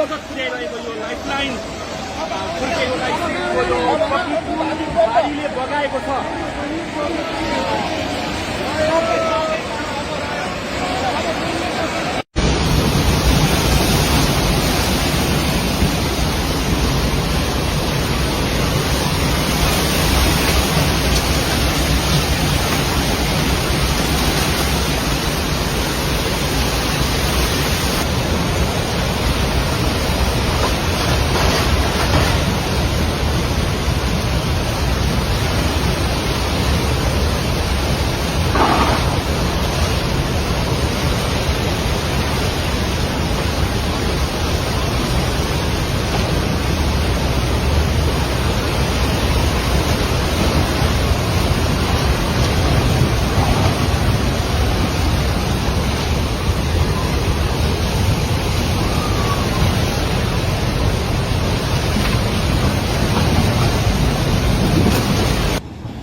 मद्दत पुर्याइरहेको यो लाइफलाइन फुर्केकोलाई यो बाढीले बगाएको छ।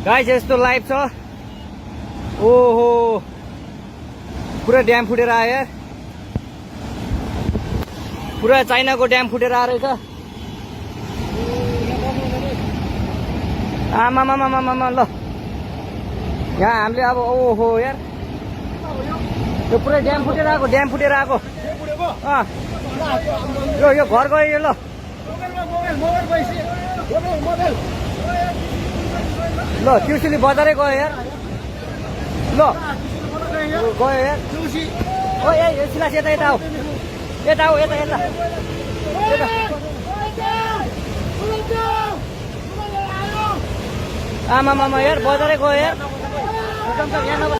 गाइस यस्तो लाइभ छ। ओहो पुरा ड्याम फुटेर आयो यार, पुरा चाइनाको ड्याम फुटेर आएर छ। आमामामामामा ल यहाँ हामीले अब ओहो यार यो पुरै ड्याम फुटेर आएको, ड्याम फुटेर आएको। यो घर गयो यो। ल ल त्रिशुली बजारै गयो यार। ल गयो यार ओ ए सिलास यता यता आऊ, यता आऊ, यता यता आमामामा यार बजारै गयो यार।